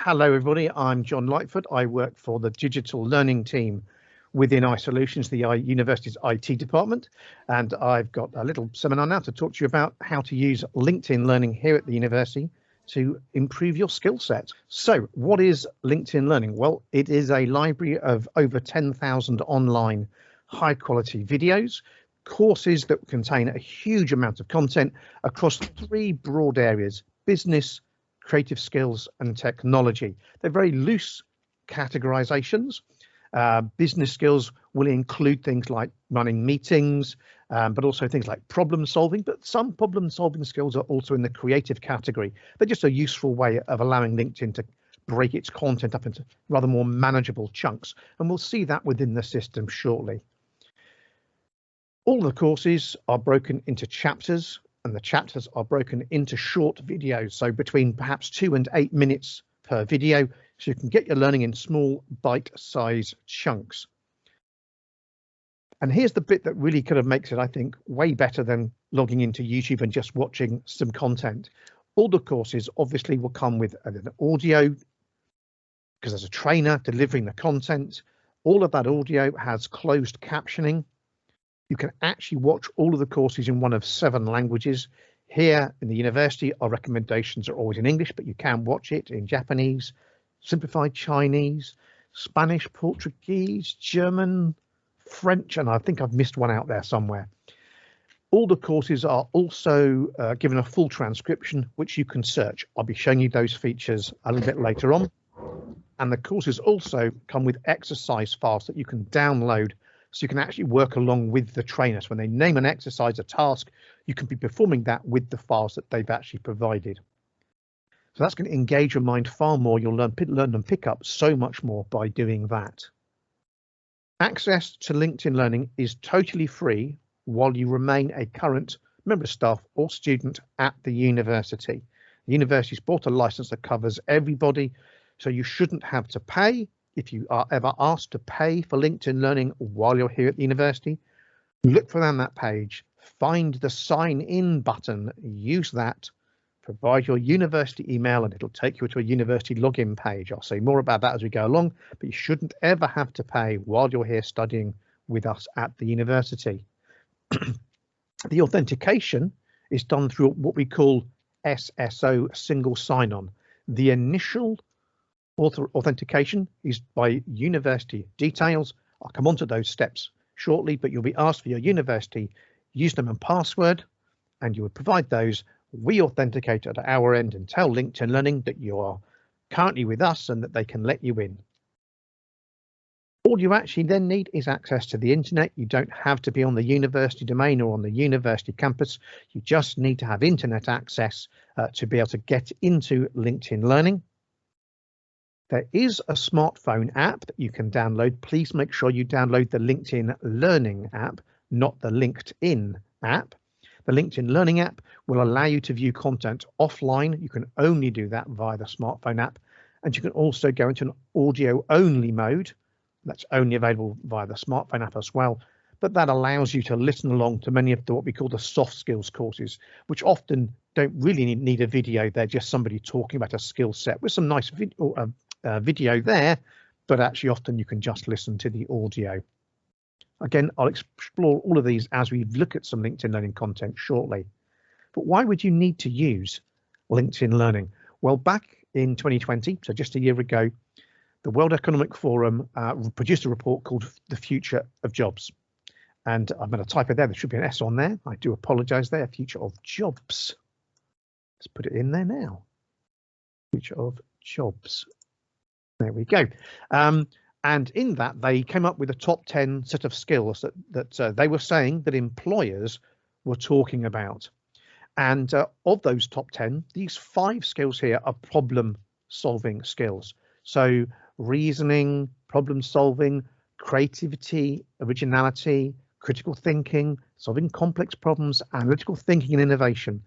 Hello, everybody. I'm John Lightfoot. I work for the digital learning team within iSolutions, the university's IT department. And I've got a little seminar now to talk to you about how to use LinkedIn Learning here at the university to improve your skill set. So what is LinkedIn Learning? Well, it is a library of over 10,000 online high quality videos, courses that contain a huge amount of content across three broad areas: business, creative skills and technology. They're very loose categorizations. Business skills will include things like running meetings, but also things like problem solving. But some problem solving skills are also in the creative category. They're just a useful way of allowing LinkedIn to break its content up into rather more manageable chunks. And we'll see that within the system shortly. All the courses are broken into chapters, and the chapters are broken into short videos, so between perhaps 2 and 8 minutes per video, so you can get your learning in small bite-sized chunks. And here's the bit that really kind of makes it, I think, way better than logging into YouTube and just watching some content. All the courses obviously will come with an audio, because there's a trainer delivering the content. All of that audio has closed captioning. You can actually watch all of the courses in one of 7 languages. Here in the university, our recommendations are always in English, but you can watch it in Japanese, simplified Chinese, Spanish, Portuguese, German, French, and I think I've missed one out there somewhere. All the courses are also given a full transcription, which you can search. I'll be showing you those features a little bit later on. And the courses also come with exercise files that you can download, so you can actually work along with the trainers. When they name an exercise, a task, you can be performing that with the files that they've actually provided. So that's going to engage your mind far more. You'll learn and pick up so much more by doing that. Access to LinkedIn Learning is totally free while you remain a current member of staff or student at the university. The university's bought a license that covers everybody, so you shouldn't have to pay. If you are ever asked to pay for LinkedIn Learning while you're here at the university, look for them on that page, find the sign in button, use that, provide your university email, and it'll take you to a university login page. I'll say more about that as we go along, but you shouldn't ever have to pay while you're here studying with us at the university. The authentication is done through what we call SSO, single sign-on. The initial authentication is by university details. I'll come on to those steps shortly, but you'll be asked for your university username and password, and you would provide those. We authenticate at our end and tell LinkedIn Learning that you are currently with us and that they can let you in. All you actually then need is access to the internet. You don't have to be on the university domain or on the university campus. You just need to have internet access to be able to get into LinkedIn Learning. There is a smartphone app that you can download. Please make sure you download the LinkedIn Learning app, not the LinkedIn app. The LinkedIn Learning app will allow you to view content offline. You can only do that via the smartphone app. And you can also go into an audio only mode. That's only available via the smartphone app as well. But that allows you to listen along to many of what we call the soft skills courses, which often don't really need a video. They're just somebody talking about a skill set with some nice video there, but actually often you can just listen to the audio. Again, I'll explore all of these as we look at some LinkedIn Learning content shortly. But why would you need to use LinkedIn Learning? Well, back in 2020, so just a year ago, the World Economic Forum produced a report called The Future of Jobs. And I'm going to type it there. There should be an S on there. I do apologize there. Future of Jobs. Let's put it in there now. Future of Jobs. There we go. And in that, they came up with a top 10 set of skills that they were saying that employers were talking about. And of those top 10, these 5 skills here are problem solving skills. So reasoning, problem solving, creativity, originality, critical thinking, solving complex problems, analytical thinking and innovation.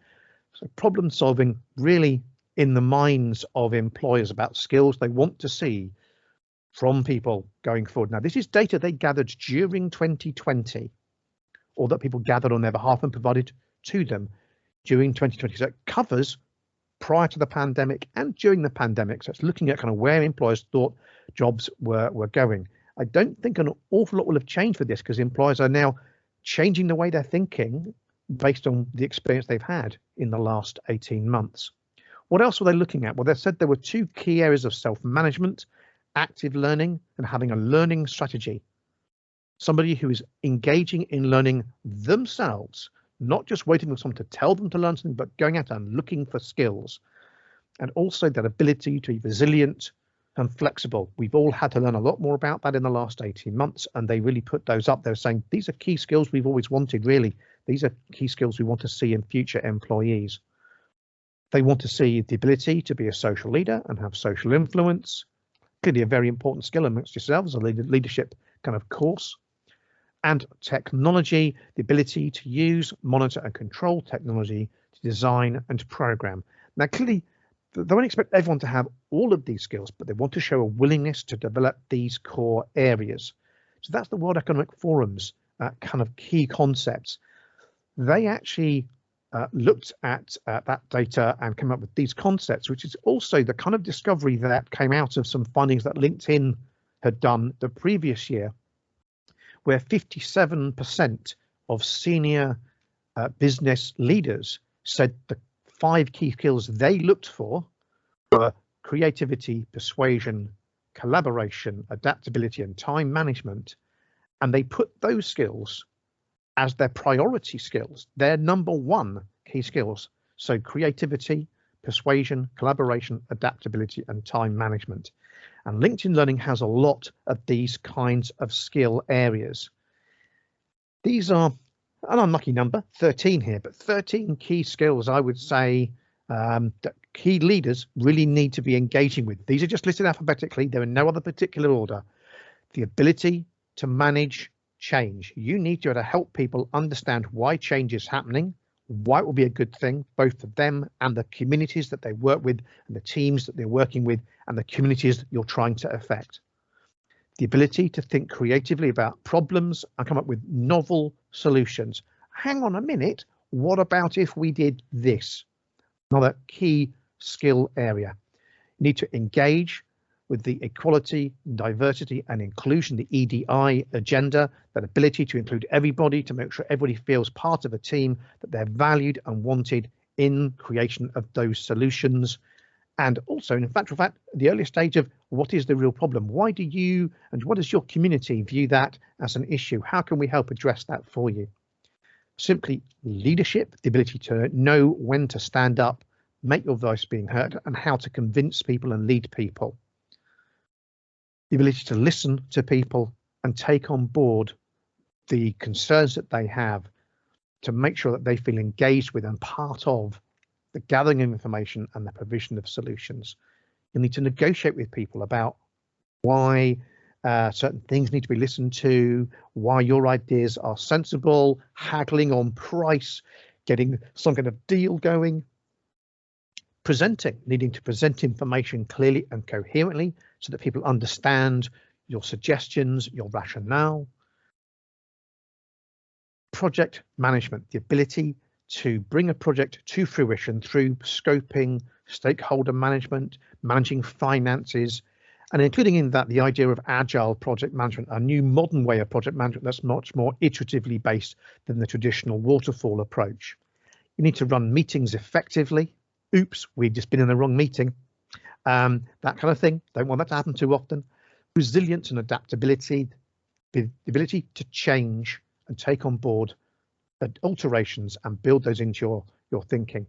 So problem solving really in the minds of employers about skills they want to see from people going forward. Now, this is data they gathered during 2020, or that people gathered on their behalf and provided to them during 2020. So it covers prior to the pandemic and during the pandemic. So it's looking at kind of where employers thought jobs were going. I don't think an awful lot will have changed for this, because employers are now changing the way they're thinking based on the experience they've had in the last 18 months. What else were they looking at? Well, they said there were two key areas of self-management: active learning and having a learning strategy. Somebody who is engaging in learning themselves, not just waiting for someone to tell them to learn something, but going out and looking for skills. And also that ability to be resilient and flexible. We've all had to learn a lot more about that in the last 18 months, and they really put those up there, saying these are key skills we've always wanted, really. These are key skills we want to see in future employees. They want to see the ability to be a social leader and have social influence. Clearly a very important skill amongst yourselves, a leadership kind of course. And technology, the ability to use, monitor and control technology to design and program. Now, clearly, they won't expect everyone to have all of these skills, but they want to show a willingness to develop these core areas. So that's the World Economic Forum's kind of key concepts. They actually looked at that data and came up with these concepts, which is also the kind of discovery that came out of some findings that LinkedIn had done the previous year, where 57% of senior business leaders said the 5 key skills they looked for were creativity, persuasion, collaboration, adaptability, and time management. And they put those skills as their priority skills, their number 1 key skills. So creativity, persuasion, collaboration, adaptability, and time management. And LinkedIn Learning has a lot of these kinds of skill areas. These are an unlucky number, 13 here, but 13 key skills I would say that key leaders really need to be engaging with. These are just listed alphabetically. They're in no other particular order. The ability to manage change. You need to be able to help people understand why change is happening, why it will be a good thing, both for them and the communities that they work with, and the teams that they're working with, and the communities that you're trying to affect. The ability to think creatively about problems and come up with novel solutions. Hang on a minute, what about if we did this? Another key skill area. You need to engage with the equality, diversity and inclusion, the EDI agenda, that ability to include everybody, to make sure everybody feels part of a team, that they're valued and wanted in creation of those solutions. And also, in fact, the earliest stage of what is the real problem? Why do you and what does your community view that as an issue? How can we help address that for you? Simply leadership, the ability to know when to stand up, make your voice being heard, and how to convince people and lead people. The ability to listen to people and take on board the concerns that they have, to make sure that they feel engaged with and part of the gathering of information and the provision of solutions. You need to negotiate with people about why certain things need to be listened to, why your ideas are sensible, haggling on price, getting some kind of deal going. Presenting, needing to present information clearly and coherently so that people understand your suggestions, your rationale. Project management, the ability to bring a project to fruition through scoping, stakeholder management, managing finances, and including in that the idea of agile project management, a new modern way of project management that's much more iteratively based than the traditional waterfall approach. You need to run meetings effectively. Oops, we've just been in the wrong meeting. That kind of thing. Don't want that to happen too often. Resilience and adaptability, the ability to change and take on board alterations and build those into your thinking.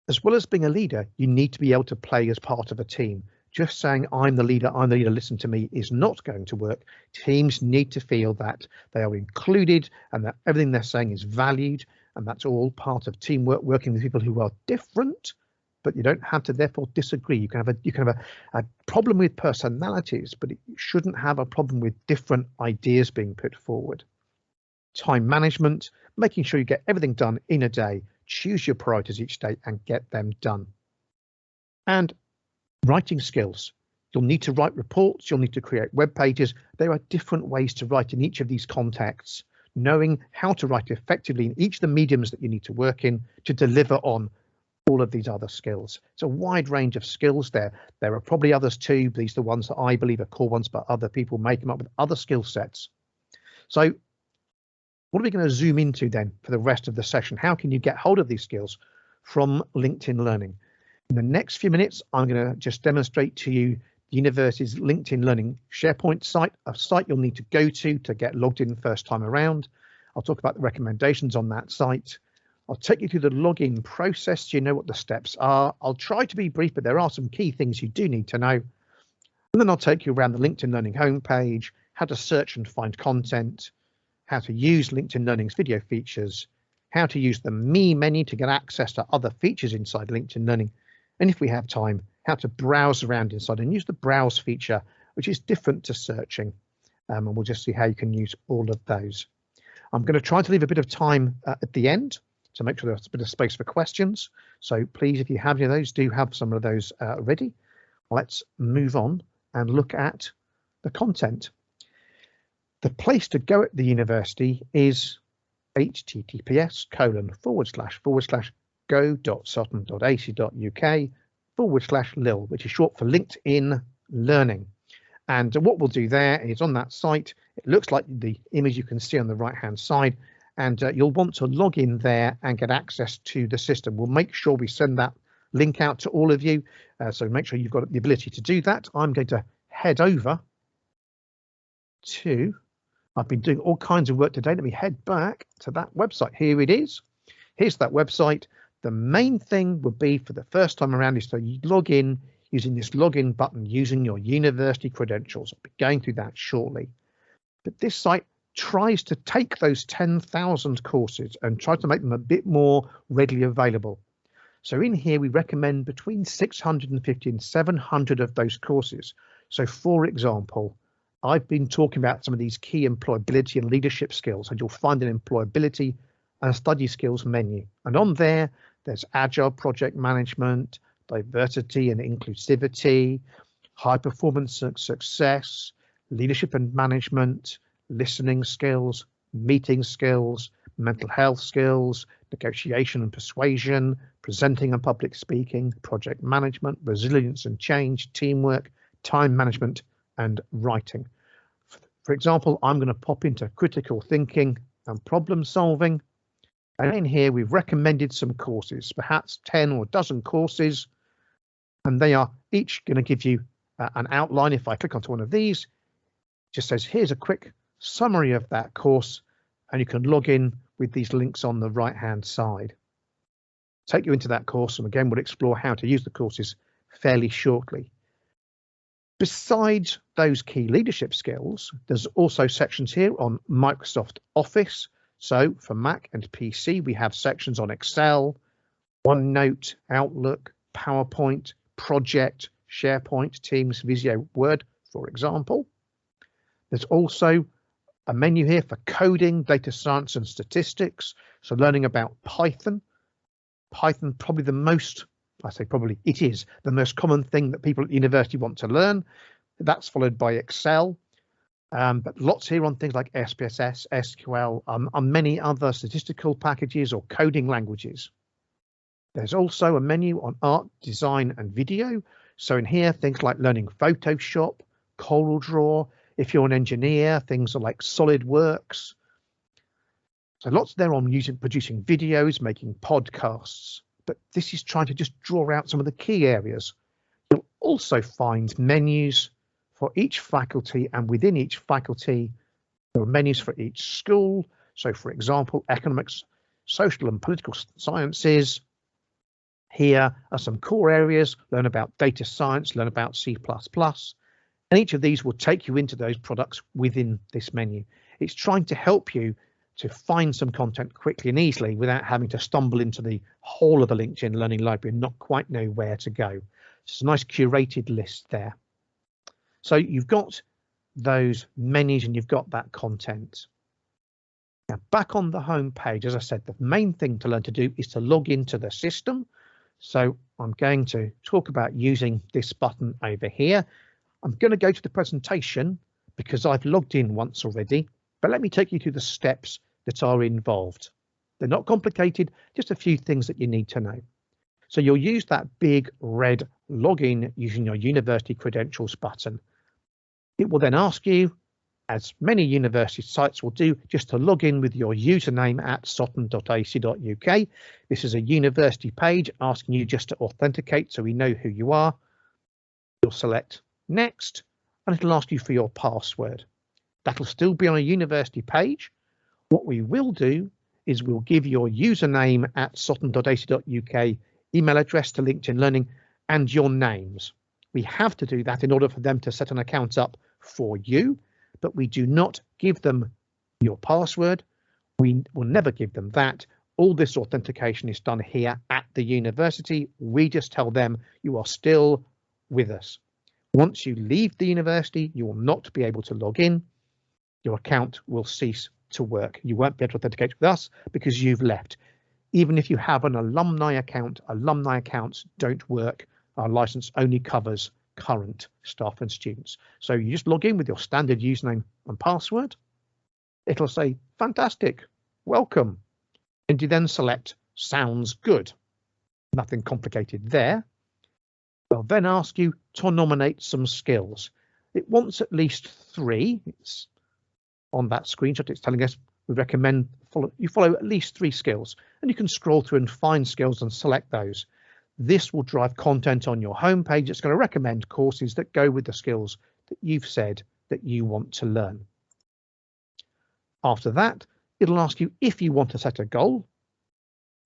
As well as being a leader, you need to be able to play as part of a team. Just saying I'm the leader, listen to me is not going to work. Teams need to feel that they are included and that everything they're saying is valued, and that's all part of teamwork, working with people who are different, but you don't have to therefore disagree. You can have a problem with personalities, but you shouldn't have a problem with different ideas being put forward. Time management, making sure you get everything done in a day, choose your priorities each day and get them done. And writing skills. You'll need to write reports, you'll need to create web pages. There are different ways to write in each of these contexts. Knowing how to write effectively in each of the mediums that you need to work in to deliver on all of these other skills. It's a wide range of skills there. There are probably others too. These are the ones that I believe are core ones, but other people make them up with other skill sets. So what are we going to zoom into then for the rest of the session? How can you get hold of these skills from LinkedIn Learning? In the next few minutes, I'm going to just demonstrate to you the university's LinkedIn Learning SharePoint site, a site you'll need to go to get logged in first time around. I'll talk about the recommendations on that site. I'll take you through the login process so you know what the steps are. I'll try to be brief, but there are some key things you do need to know. And then I'll take you around the LinkedIn Learning homepage, how to search and find content, how to use LinkedIn Learning's video features, how to use the Me menu to get access to other features inside LinkedIn Learning, and if we have time, how to browse around inside and use the browse feature, which is different to searching. And we'll just see how you can use all of those. I'm going to try to leave a bit of time at the end to make sure there's a bit of space for questions. So please, if you have any of those, do have some of those ready. Let's move on and look at the content. The place to go at the university is https://go.sutton.ac.uk/lil, which is short for LinkedIn Learning. And what we'll do there is on that site, it looks like the image you can see on the right hand side, and you'll want to log in there and get access to the system. We'll make sure we send that link out to all of you, so make sure you've got the ability to do that. I'm going to head over to, I've been doing all kinds of work today. Let me head back to that website. Here it is. Here's that website. The main thing would be for the first time around is to log in using this login button, using your university credentials. I'll be going through that shortly. But this site tries to take those 10,000 courses and try to make them a bit more readily available. So in here, we recommend between 650 and 700 of those courses. So for example, I've been talking about some of these key employability and leadership skills, and you'll find an employability and study skills menu. And on there, there's agile project management, diversity and inclusivity, high performance and success, leadership and management, listening skills, meeting skills, mental health skills, negotiation and persuasion, presenting and public speaking, project management, resilience and change, teamwork, time management, and writing. For example, I'm going to pop into critical thinking and problem solving. And in here, we've recommended some courses, perhaps 10 or a dozen courses, and they are each going to give you an outline. If I click onto one of these, it just says, here's a quick summary of that course, and you can log in with these links on the right hand side. Take you into that course, and again, we'll explore how to use the courses fairly shortly. Besides those key leadership skills, there's also sections here on Microsoft Office. So for Mac and PC, we have sections on Excel, OneNote, Outlook, PowerPoint, Project, SharePoint, Teams, Visio, Word, for example. There's also a menu here for coding, data science and statistics. So learning about Python. Python, probably the most, I say probably, it is the most common thing that people at university want to learn. That's followed by Excel. But lots here on things like SPSS, SQL, and many other statistical packages or coding languages. There's also a menu on art, design, and video. So in here, things like learning Photoshop, CorelDRAW. If you're an engineer, things are like SolidWorks. So lots there on producing videos, making podcasts. But this is trying to just draw out some of the key areas. You'll also find menus for each faculty, and within each faculty, there are menus for each school. So for example, economics, social and political sciences. Here are some core areas, learn about data science, learn about C++. And each of these will take you into those products within this menu. It's trying to help you to find some content quickly and easily without having to stumble into the whole of the LinkedIn Learning Library and not quite know where to go. It's a nice curated list there. So you've got those menus and you've got that content. Now back on the home page, as I said, the main thing to learn to do is to log into the system. So I'm going to talk about using this button over here. I'm going to go to the presentation because I've logged in once already, but let me take you through the steps that are involved. They're not complicated, just a few things that you need to know. So you'll use that big red login using your university credentials button. It will then ask you, as many university sites will do, just to log in with your username at sutton.ac.uk. This is a university page asking you just to authenticate so we know who you are. You'll select next and it'll ask you for your password. That'll still be on a university page. What we will do is we'll give your username at sutton.ac.uk, email address to LinkedIn Learning, and your names. We have to do that in order for them to set an account up for you, but we do not give them your password. We will never give them that. All this authentication is done here at the university. We just tell them you are still with us. Once you leave the university, you will not be able to log in. Your account will cease to work. You won't be able to authenticate with us because you've left. Even if you have an alumni account, alumni accounts don't work. Our license only covers current staff and students. So you just log in with your standard username and password. It'll say, fantastic, welcome. And you then select sounds good. Nothing complicated there. They'll then ask you to nominate some skills. It wants at least 3. It's on that screenshot. It's telling us we recommend you follow at least 3 skills, and you can scroll through and find skills and select those. This will drive content on your homepage. It's going to recommend courses that go with the skills that you've said that you want to learn. After that, it'll ask you if you want to set a goal.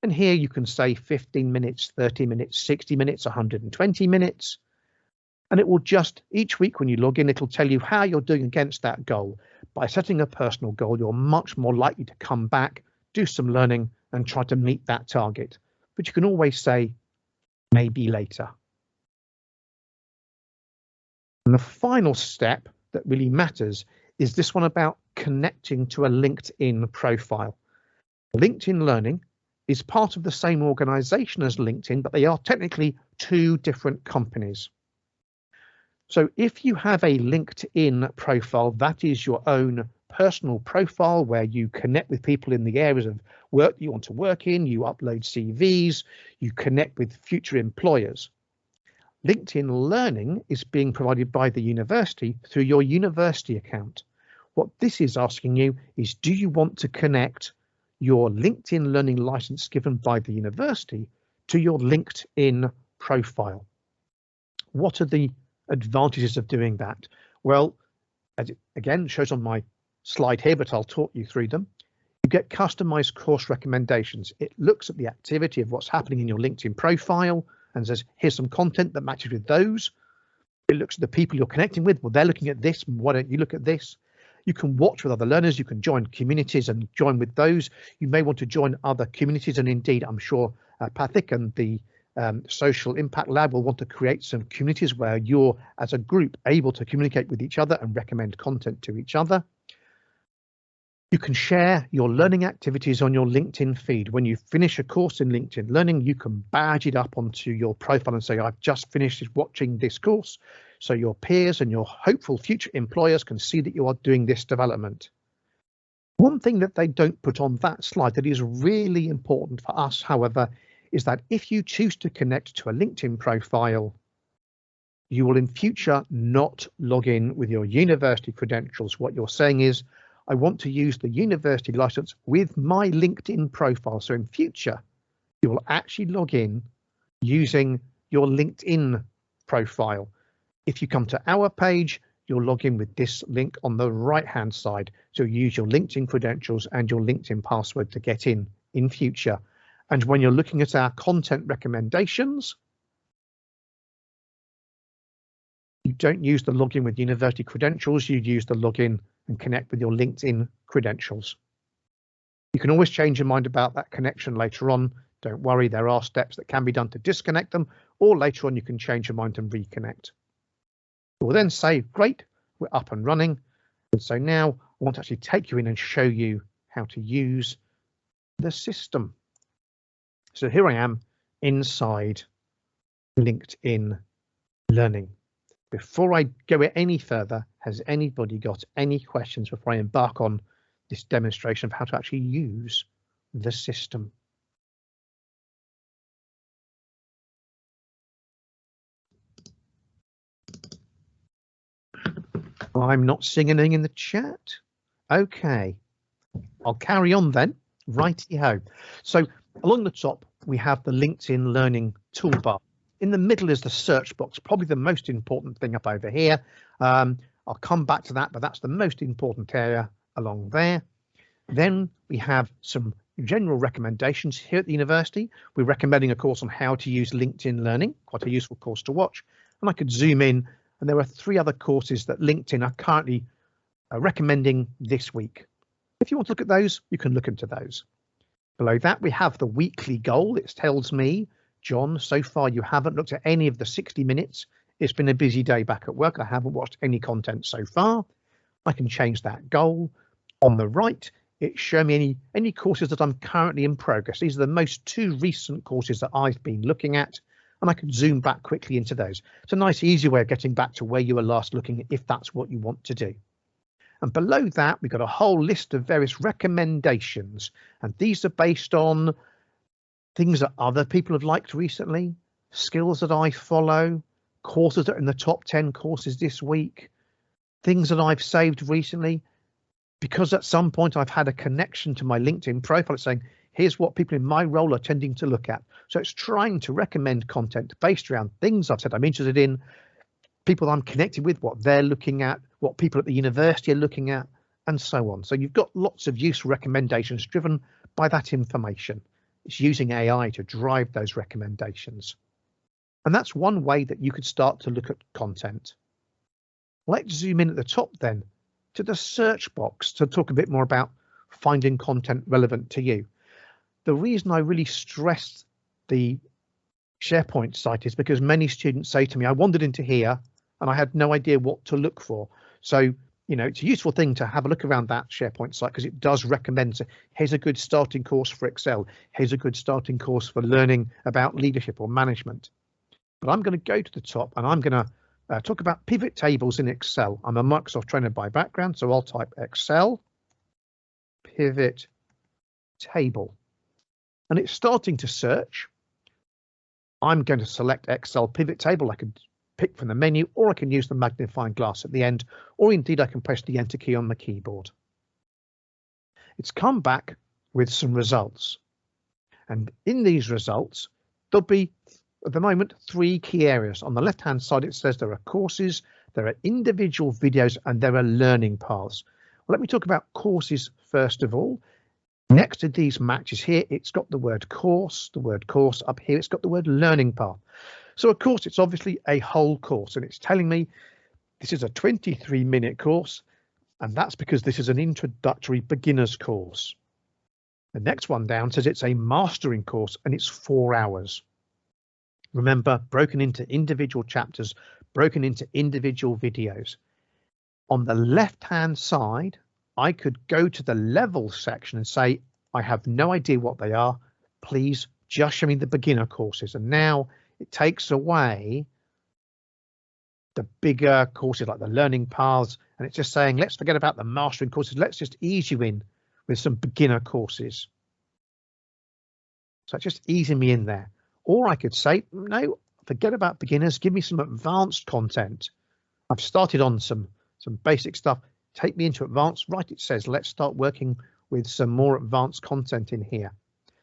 And here you can say 15 minutes, 30 minutes, 60 minutes, 120 minutes. And it will just, each week when you log in, it'll tell you how you're doing against that goal. By setting a personal goal, you're much more likely to come back, do some learning and try to meet that target. But you can always say, maybe later. And the final step that really matters is this one about connecting to a LinkedIn profile. LinkedIn Learning is part of the same organization as LinkedIn, but they are technically 2 different companies. So if you have a LinkedIn profile, that is your own personal profile where you connect with people in the areas of work that you want to work in, you upload CVs, you connect with future employers. LinkedIn Learning is being provided by the university through your university account. What this is asking you is, do you want to connect your LinkedIn Learning license given by the university to your LinkedIn profile? What are the advantages of doing that? Well, as it again shows on my slide here, but I'll talk you through them. You get customized course recommendations. It looks at the activity of what's happening in your LinkedIn profile and says, here's some content that matches with those. It looks at the people you're connecting with. Well, they're looking at this. Why don't you look at this? You can watch with other learners. You can join communities and join with those. You may want to join other communities. And indeed, I'm sure Pathik and the Social Impact Lab will want to create some communities where you're, as a group, able to communicate with each other and recommend content to each other. You can share your learning activities on your LinkedIn feed. When you finish a course in LinkedIn Learning, you can badge it up onto your profile and say, I've just finished watching this course. So your peers and your hopeful future employers can see that you are doing this development. One thing that they don't put on that slide that is really important for us, however, is that if you choose to connect to a LinkedIn profile, you will in future not log in with your university credentials. What you're saying is, I want to use the university license with my LinkedIn profile. So in future, you will actually log in using your LinkedIn profile. If you come to our page, you'll log in with this link on the right-hand side. So use your LinkedIn credentials and your LinkedIn password to get in future. And when you're looking at our content recommendations, you don't use the login with university credentials, you use the login and connect with your LinkedIn credentials. You can always change your mind about that connection later on. Don't worry, there are steps that can be done to disconnect them, or later on you can change your mind and reconnect. We'll then say, great, we're up and running. And so now I want to actually take you in and show you how to use the system. So here I am inside LinkedIn Learning. Before I go any further, has anybody got any questions before I embark on this demonstration of how to actually use the system? I'm not seeing anything in the chat. Okay, I'll carry on then. Righty-ho. So along the top, we have the LinkedIn Learning toolbar. In the middle is the search box, probably the most important thing up over here. I'll come back to that, but that's the most important area along there. Then we have some general recommendations here at the university. We're recommending a course on how to use LinkedIn Learning, quite a useful course to watch. And I could zoom in, and there are 3 other courses that LinkedIn are currently recommending this week. If you want to look at those, you can look into those. Below that, we have the weekly goal. It tells me, John, so far you haven't looked at any of the 60 minutes. It's been a busy day back at work. I haven't watched any content so far. I can change that goal. On the right, it's showing me any courses that I'm currently in progress. These are the most 2 recent courses that I've been looking at, and I can zoom back quickly into those. It's a nice, easy way of getting back to where you were last looking if that's what you want to do. And below that, we've got a whole list of various recommendations, and these are based on things that other people have liked recently, skills that I follow, courses that are in the top 10 courses this week, things that I've saved recently, because at some point I've had a connection to my LinkedIn profile. It's saying, here's what people in my role are tending to look at. So it's trying to recommend content based around things I've said I'm interested in, people I'm connected with, what they're looking at, what people at the university are looking at, and so on. So you've got lots of useful recommendations driven by that information. It's using AI to drive those recommendations. And that's one way that you could start to look at content. Let's zoom in at the top then to the search box to talk a bit more about finding content relevant to you. The reason I really stress the SharePoint site is because many students say to me, I wandered into here and I had no idea what to look for. So, you know, it's a useful thing to have a look around that SharePoint site because it does recommend, so here's a good starting course for Excel. Here's a good starting course for learning about leadership or management. But I'm going to go to the top and I'm going to talk about pivot tables in Excel. I'm a Microsoft trainer by background, so I'll type Excel pivot table. And it's starting to search. I'm going to select Excel pivot table. I could pick from the menu, or I can use the magnifying glass at the end, or indeed I can press the enter key on the keyboard. It's come back with some results. And in these results, there'll be, at the moment, 3 key areas. On the left-hand side, it says there are courses, there are individual videos, and there are learning paths. Well, let me talk about courses first of all. Next to these matches here, it's got the word course up here, it's got the word learning path. So of course, it's obviously a whole course, and it's telling me this is a 23-minute course, and that's because this is an introductory beginner's course. The next one down says it's a mastering course, and it's 4 hours. Remember, broken into individual chapters, broken into individual videos. On the left-hand side, I could go to the level section and say, I have no idea what they are. Please just show me the beginner courses. And now it takes away the bigger courses like the learning paths. And it's just saying, let's forget about the mastering courses. Let's just ease you in with some beginner courses. So it's just easing me in there. Or I could say, no, forget about beginners. Give me some advanced content. I've started on some basic stuff. Take me into advanced. Right, it says, let's start working with some more advanced content in here.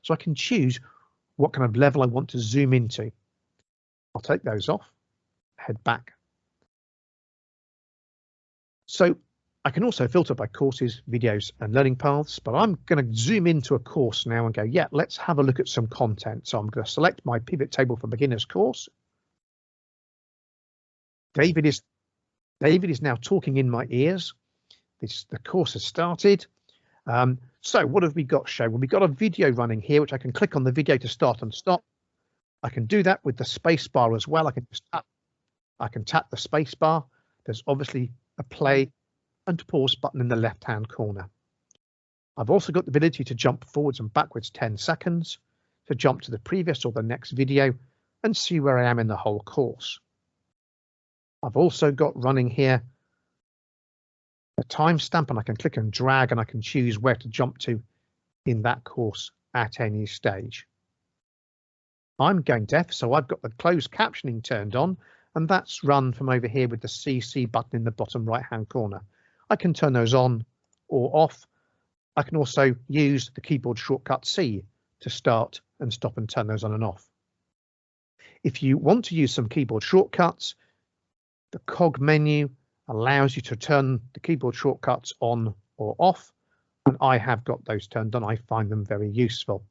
So I can choose what kind of level I want to zoom into. I'll take those off, head back. So I can also filter by courses, videos, and learning paths, but I'm going to zoom into a course now and go, yeah, let's have a look at some content. So I'm going to select my pivot table for beginners course. David is now talking in my ears. The course has started. So what have we got shown? Well, we've got a video running here, which I can click on the video to start and stop. I can do that with the space bar as well. I can tap the space bar. There's obviously a play and pause button in the left-hand corner. I've also got the ability to jump forwards and backwards 10 seconds, to jump to the previous or the next video and see where I am in the whole course. I've also got running here a timestamp, and I can click and drag and I can choose where to jump to in that course at any stage. I'm going deaf, so I've got the closed captioning turned on, and that's run from over here with the CC button in the bottom right hand corner. I can turn those on or off. I can also use the keyboard shortcut C to start and stop and turn those on and off. If you want to use some keyboard shortcuts, the cog menu allows you to turn the keyboard shortcuts on or off, and I have got those turned on. I find them very useful.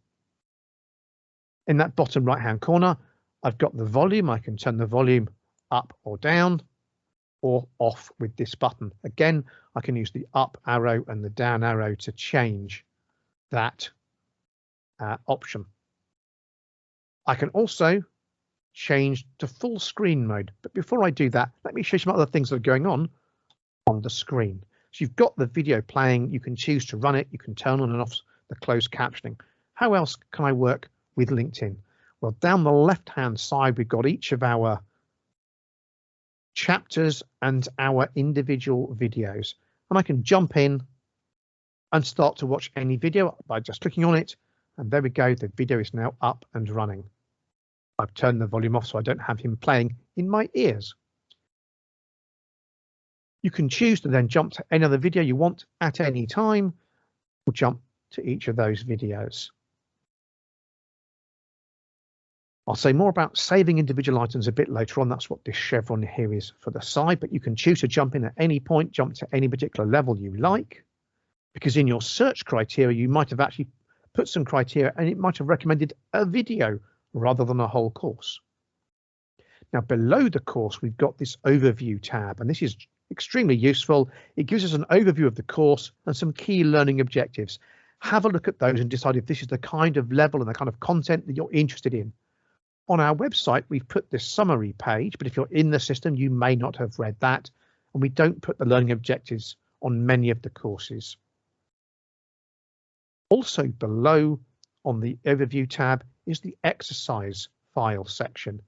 In that bottom right hand corner, I've got the volume. I can turn the volume up or down or off with this button. Again, I can use the up arrow and the down arrow to change that option. I can also change to full screen mode. But before I do that, let me show you some other things that are going on the screen. So you've got the video playing. You can choose to run it. You can turn on and off the closed captioning. How else can I work with LinkedIn? Well, down the left hand side, we've got each of our chapters and our individual videos, and I can jump in and start to watch any video by just clicking on it, and there we go, the video is now up and running. I've turned the volume off so I don't have him playing in my ears. You can choose to then jump to any other video you want at any time, or jump to each of those videos. I'll say more about saving individual items a bit later on. That's what this chevron here is for the side, but you can choose to jump in at any point, jump to any particular level you like, because in your search criteria, you might have actually put some criteria and it might have recommended a video rather than a whole course. Now below the course, we've got this overview tab, and this is extremely useful. It gives us an overview of the course and some key learning objectives. Have a look at those and decide if this is the kind of level and the kind of content that you're interested in. On our website, we've put this summary page, but if you're in the system, you may not have read that. And we don't put the learning objectives on many of the courses. Also below on the overview tab is the exercise file section.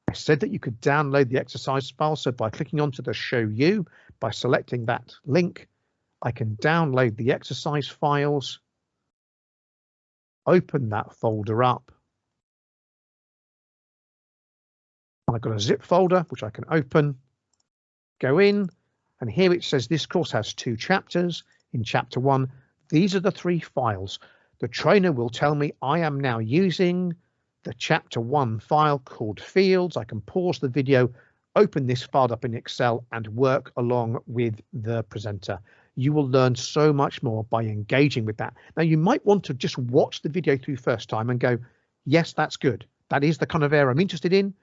I said that you could download the exercise file. So by clicking onto the show you, by selecting that link, I can download the exercise files, open that folder up. I've got a zip folder which I can open, go in, and here it says this course has 2 chapters. In chapter 1, these are the 3 files. The trainer will tell me I am now using the chapter 1 file called fields. I can pause the video, open this file up in Excel and work along with the presenter. You will learn so much more by engaging with that. Now you might want to just watch the video through first time and go, yes, that's good. That is the kind of area I'm interested in,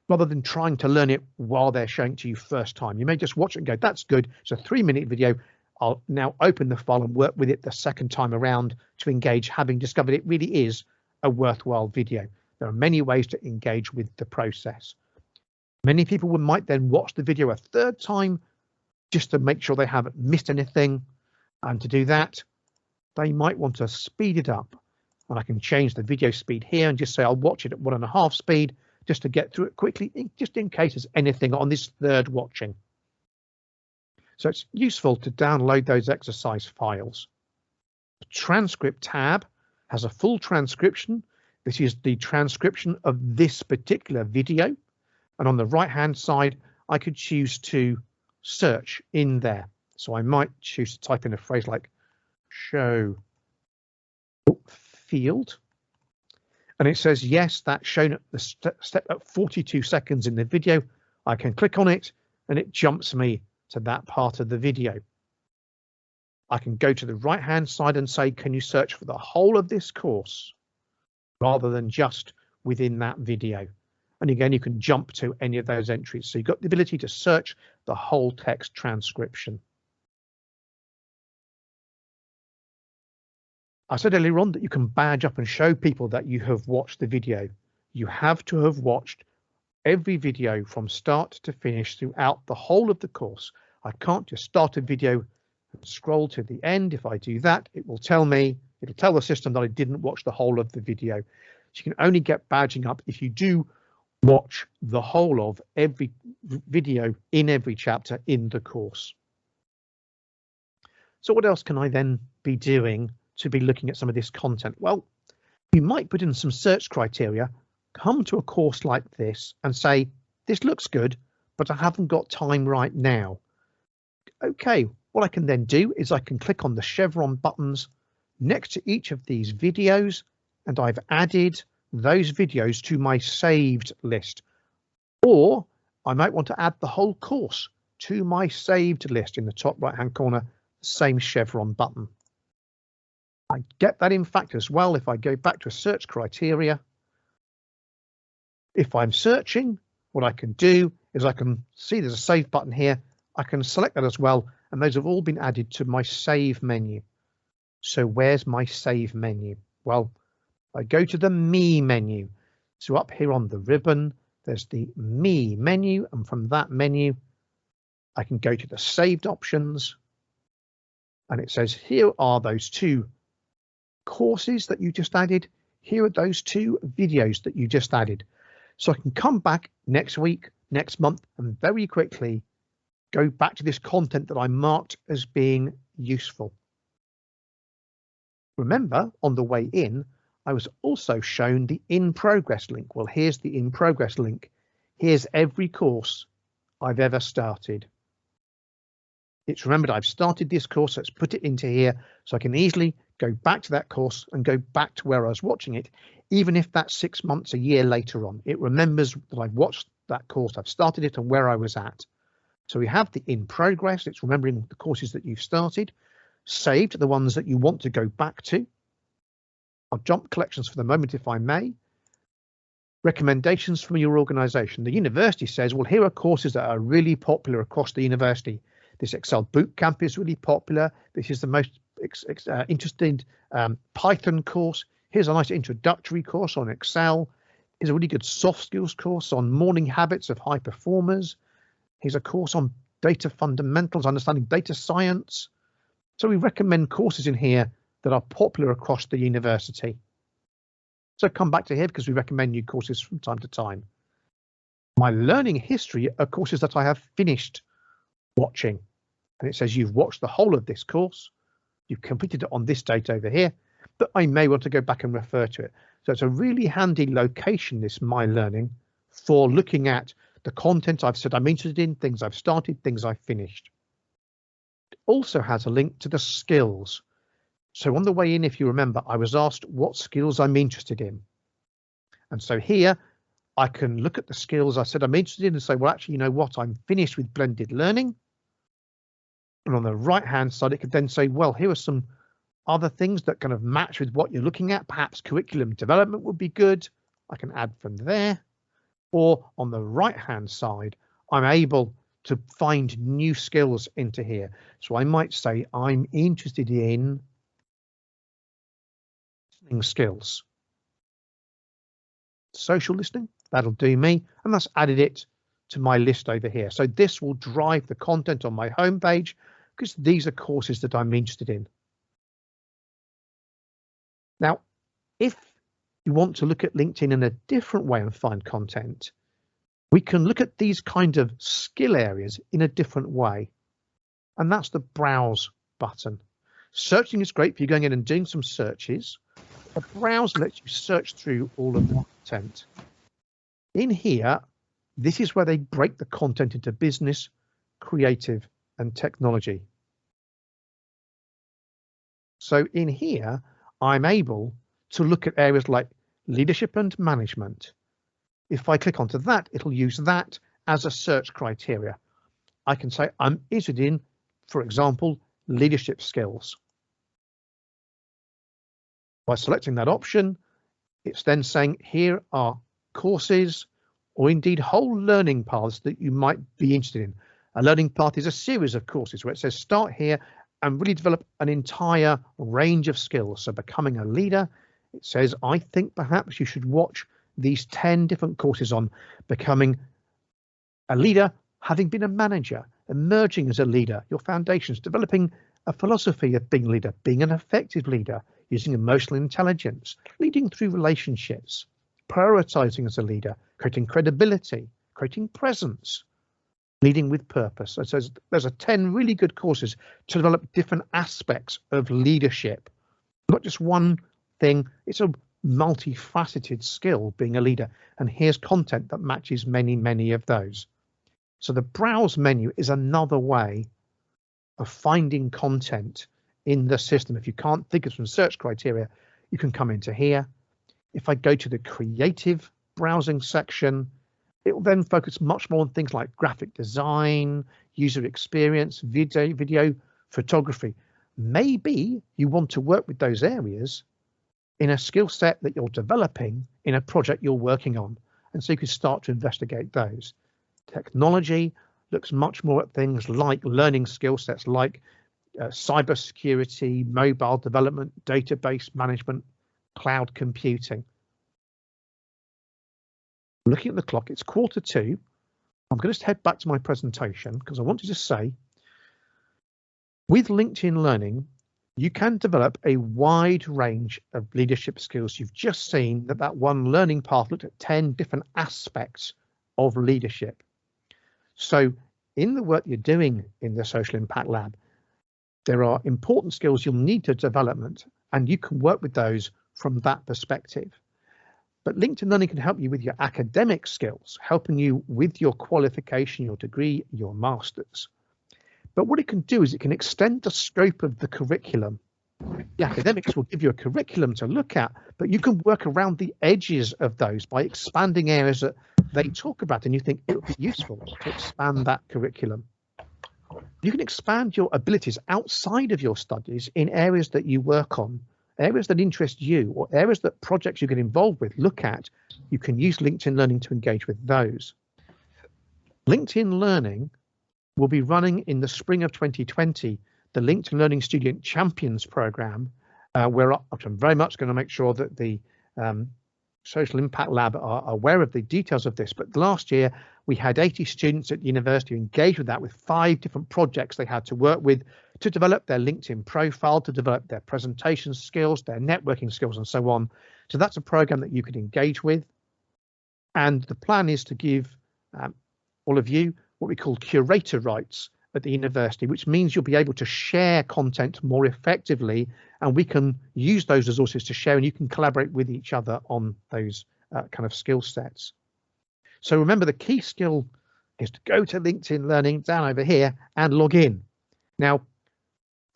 rather than trying to learn it while they're showing it to you first time. You may just watch it and go, that's good. It's a 3-minute video. I'll now open the file and work with it the second time around to engage, having discovered it really is a worthwhile video. There are many ways to engage with the process. Many people might then watch the video a 3rd time just to make sure they haven't missed anything. And to do that, they might want to speed it up. And I can change the video speed here and just say I'll watch it at 1.5 speed just to get through it quickly, just in case there's anything on this 3rd watching. So it's useful to download those exercise files. The transcript tab has a full transcription. This is the transcription of this particular video. And on the right hand side, I could choose to search in there. So I might choose to type in a phrase like show field. And it says, yes, that's shown at the step at 42 seconds in the video. I can click on it and it jumps me to that part of the video. I can go to the right hand side and say, can you search for the whole of this course rather than just within that video? And again, you can jump to any of those entries. So you've got the ability to search the whole text transcription. I said earlier on that you can badge up and show people that you have watched the video. You have to have watched every video from start to finish throughout the whole of the course. I can't just start a video and scroll to the end. If I do that, it will tell me, it'll tell the system that I didn't watch the whole of the video. So you can only get badging up if you do watch the whole of every video in every chapter in the course. So what else can I then be doing to be looking at some of this content? Well, you might put in some search criteria, come to a course like this and say, this looks good, but I haven't got time right now. Okay, what I can then do is I can click on the chevron buttons next to each of these videos, and I've added those videos to my saved list. Or I might want to add the whole course to my saved list in the top right hand corner, same chevron button. I get that in fact as well if I go back to a search criteria. If I'm searching, what I can do is I can see there's a save button here. I can select that as well, and those have all been added to my save menu. So where's my save menu? Well, I go to the Me menu. So up here on the ribbon, there's the Me menu, and from that menu, I can go to the saved options, and it says here are those 2 courses that you just added. Here are those 2 videos that you just added. So I can come back next week, next month, and very quickly go back to this content that I marked as being useful. Remember, on the way in, I was also shown the in progress link. Well, here's the in progress link. Here's every course I've ever started. It's remembered I've started this course, let's put it into here so I can easily go back to that course and go back to where I was watching it, even if that's 6 months, a year later on. It remembers that I've watched that course, I've started it and where I was at. So we have the in progress, it's remembering the courses that you've started, saved the ones that you want to go back to. I'll jump collections for the moment if I may. Recommendations from your organisation. The university says, well, here are courses that are really popular across the university. This Excel Bootcamp is really popular. This is the most interesting Python course. Here's a nice introductory course on Excel. Here's a really good soft skills course on morning habits of high performers. Here's a course on data fundamentals, understanding data science. So we recommend courses in here that are popular across the university. So come back to here because we recommend new courses from time to time. My learning history are courses that I have finished watching. And it says you've watched the whole of this course. You've completed it on this date over here, but I may want to go back and refer to it. So it's a really handy location, this My Learning, for looking at the content I've said I'm interested in, things I've started, things I've finished. It also has a link to the skills. So on the way in, if you remember, I was asked what skills I'm interested in. And so here I can look at the skills I said I'm interested in and say, well, actually, you know what, I'm finished with blended learning. And on the right hand side, it could then say, well, here are some other things that kind of match with what you're looking at. Perhaps curriculum development would be good. I can add from there. Or on the right hand side, I'm able to find new skills into here. So I might say I'm interested in listening skills. Social listening, that'll do me. And that's added it to my list over here. So this will drive the content on my homepage because these are courses that I'm interested in. Now, if you want to look at LinkedIn in a different way and find content, we can look at these kind of skill areas in a different way. And that's the browse button. Searching is great for you going in and doing some searches. A browse lets you search through all of the content. In here, this is where they break the content into business, creative, and technology. So in here, I'm able to look at areas like leadership and management. If I click onto that, it'll use that as a search criteria. I can say I'm interested in, for example, leadership skills. By selecting that option, it's then saying here are courses or indeed whole learning paths that you might be interested in. A learning path is a series of courses where it says start here and really develop an entire range of skills. So becoming a leader, it says, I think perhaps you should watch these 10 different courses on becoming a leader, having been a manager, emerging as a leader, your foundations, developing a philosophy of being a leader, being an effective leader, using emotional intelligence, leading through relationships, prioritizing as a leader, creating credibility, creating presence, leading with purpose. So there's a 10 really good courses to develop different aspects of leadership, not just one thing. It's a multifaceted skill being a leader. And here's content that matches many, many of those. So the browse menu is another way of finding content in the system. If you can't think of some search criteria, you can come into here. If I go to the creative browsing section, it will then focus much more on things like graphic design, user experience, video, photography. Maybe you want to work with those areas in a skill set that you're developing in a project you're working on. And so you can start to investigate those. Technology looks much more at things like learning skill sets like cybersecurity, mobile development, database management, cloud computing. Looking at the clock, it's 1:45. I'm going to head back to my presentation because I want to just say, with LinkedIn Learning, you can develop a wide range of leadership skills. You've just seen that one learning path looked at 10 different aspects of leadership. So in the work you're doing in the Social Impact Lab, there are important skills you'll need to development, and you can work with those from that perspective. But LinkedIn Learning can help you with your academic skills, helping you with your qualification, your degree, your master's. But what it can do is it can extend the scope of the curriculum. The academics will give you a curriculum to look at, but you can work around the edges of those by expanding areas that they talk about and you think it would be useful to expand that curriculum. You can expand your abilities outside of your studies in areas that you work on, areas that interest you, or areas that projects you get involved with look at. You can use LinkedIn Learning to engage with those. LinkedIn Learning will be running in the spring of 2020 the LinkedIn Learning Student Champions Program, where I'm very much going to make sure that the Social Impact Lab are aware of the details of this. But last year, we had 80 students at the university engaged with that, with 5 different projects they had to work with to develop their LinkedIn profile, to develop their presentation skills, their networking skills, and so on. So that's a program that you could engage with. And the plan is to give all of you what we call curator rights at the university, which means you'll be able to share content more effectively, and we can use those resources to share, and you can collaborate with each other on those kind of skill sets. So remember, the key skill is to go to LinkedIn Learning down over here and log in. Now,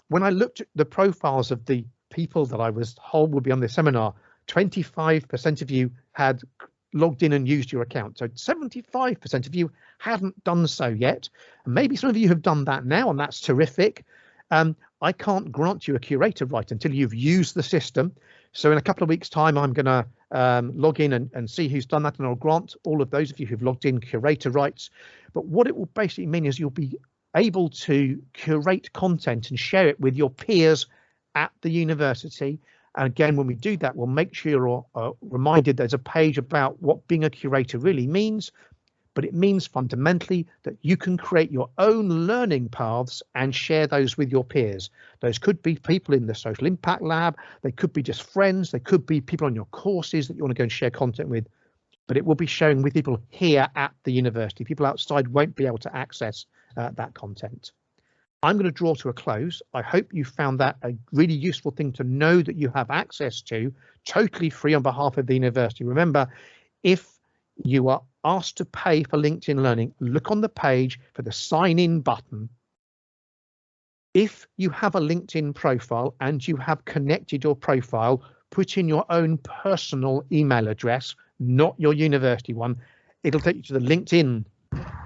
when I looked at the profiles of the people that I was told would be on this seminar, 25% of you had logged in and used your account. So 75% of you haven't done so yet. And maybe some of you have done that now, and that's terrific. I can't grant you a curator right until you've used the system. So in a couple of weeks' time, I'm going to log in and see who's done that, and I'll grant all of those of you who've logged in curator rights. But what it will basically mean is you'll be able to curate content and share it with your peers at the university. And again, when we do that, we'll make sure you're reminded there's a page about what being a curator really means. But it means fundamentally that you can create your own learning paths and share those with your peers. Those could be people in the Social Impact Lab. They could be just friends. They could be people on your courses that you want to go and share content with. But it will be sharing with people here at the university. People outside won't be able to access that content. I'm going to draw to a close. I hope you found that a really useful thing to know that you have access to, totally free on behalf of the university. Remember, if you are asked to pay for LinkedIn Learning, look on the page for the sign in button. If you have a LinkedIn profile and you have connected your profile, put in your own personal email address, not your university one. It'll take you to the LinkedIn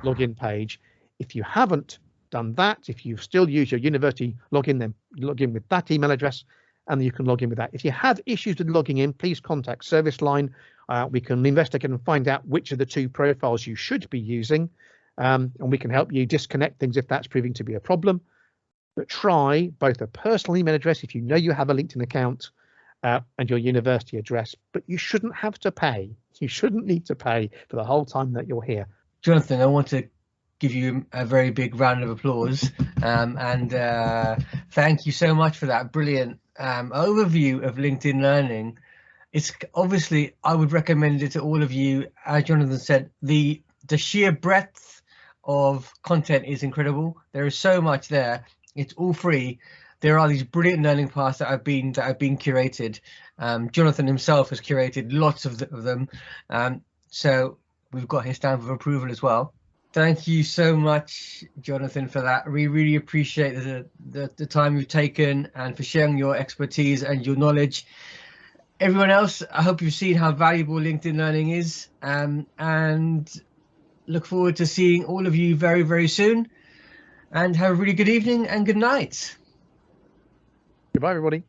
login page. If you haven't done that, if you still use your university login, then log in with that email address and you can log in with that. If you have issues with logging in, please contact service line. We can investigate and find out which of the 2 profiles you should be using, and we can help you disconnect things if that's proving to be a problem. But try both a personal email address if you know you have a LinkedIn account and your university address, but you shouldn't have to pay. You shouldn't need to pay for the whole time that you're here. Jonathan, I want to give you a very big round of applause and thank you so much for that brilliant overview of LinkedIn Learning. It's obviously, I would recommend it to all of you. As Jonathan said, the sheer breadth of content is incredible. There is so much there. It's all free. There are these brilliant learning paths that have been curated. Jonathan himself has curated lots of them. So we've got his stamp of approval as well. Thank you so much, Jonathan, for that. We really appreciate the time you've taken and for sharing your expertise and your knowledge. Everyone else, I hope you've seen how valuable LinkedIn Learning is, and look forward to seeing all of you very, very soon. And have a really good evening and good night. Goodbye, everybody.